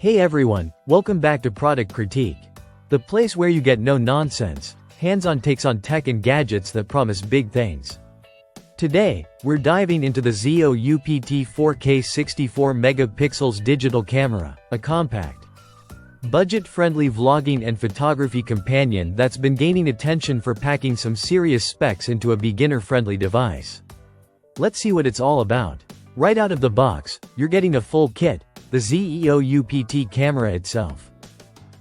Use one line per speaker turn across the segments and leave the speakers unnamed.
Hey everyone, welcome back to Product Critique, the place where you get no nonsense, hands-on takes on tech and gadgets that promise big things. Today, we're diving into the ZEOUPT 4K 64 megapixels digital camera, a compact, budget-friendly vlogging and photography companion that's been gaining attention for packing some serious specs into a beginner-friendly device. Let's see what it's all about. Right out of the box, you're getting a full kit: the ZEOUPT camera itself,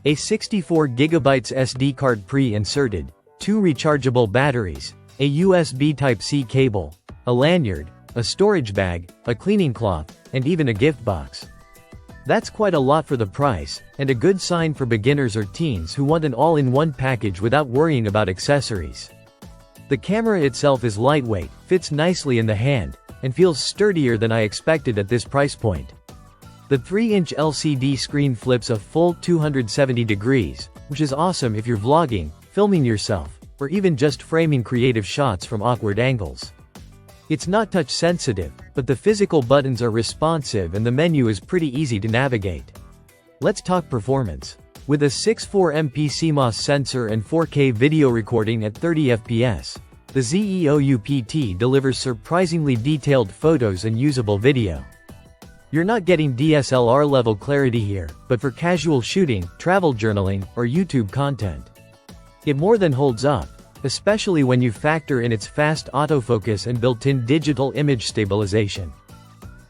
a 64GB SD card pre-inserted, 2 rechargeable batteries, a USB Type-C cable, a lanyard, a storage bag, a cleaning cloth, and even a gift box. That's quite a lot for the price, and a good sign for beginners or teens who want an all-in-one package without worrying about accessories. The camera itself is lightweight, fits nicely in the hand, and feels sturdier than I expected at this price point. The 3-inch LCD screen flips a full 270 degrees, which is awesome if you're vlogging, filming yourself, or even just framing creative shots from awkward angles. It's not touch sensitive, but the physical buttons are responsive and the menu is pretty easy to navigate. Let's talk performance. With a 6.4 MP CMOS sensor and 4K video recording at 30 FPS, the ZEOUPT delivers surprisingly detailed photos and usable video. You're not getting DSLR-level clarity here, but for casual shooting, travel journaling, or YouTube content, it more than holds up, especially when you factor in its fast autofocus and built-in digital image stabilization.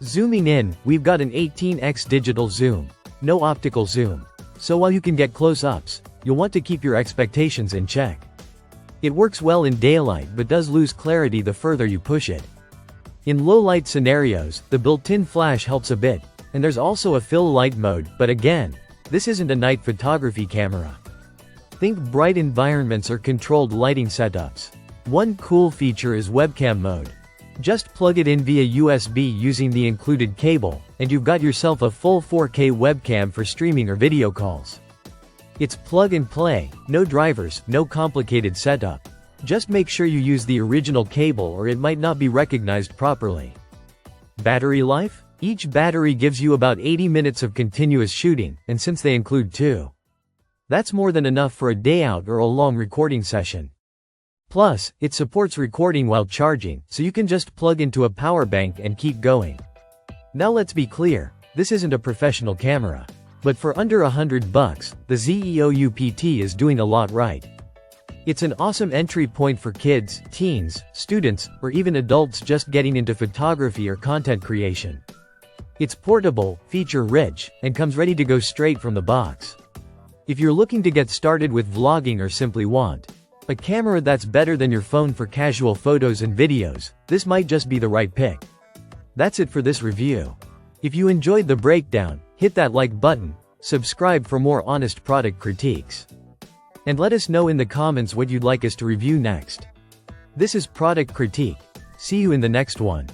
Zooming in, we've got an 18x digital zoom, no optical zoom. So while you can get close-ups, you'll want to keep your expectations in check. It works well in daylight but does lose clarity the further you push it. In low-light scenarios, the built-in flash helps a bit, and there's also a fill light mode, but again, this isn't a night photography camera. Think bright environments or controlled lighting setups. One cool feature is webcam mode. Just plug it in via USB using the included cable, and you've got yourself a full 4K webcam for streaming or video calls. It's plug and play, no drivers, no complicated setup. Just make sure you use the original cable or it might not be recognized properly. Battery life? Each battery gives you about 80 minutes of continuous shooting, and since they include 2, that's more than enough for a day out or a long recording session. Plus, it supports recording while charging, so you can just plug into a power bank and keep going. Now let's be clear, this isn't a professional camera. But for under $100, the ZEOUPT is doing a lot right. It's an awesome entry point for kids, teens, students, or even adults just getting into photography or content creation. It's portable, feature-rich, and comes ready to go straight from the box. If you're looking to get started with vlogging or simply want a camera that's better than your phone for casual photos and videos, this might just be the right pick. That's it for this review. If you enjoyed the breakdown, hit that like button, subscribe for more honest product critiques, and let us know in the comments what you'd like us to review next. This is Product Critique. See you in the next one.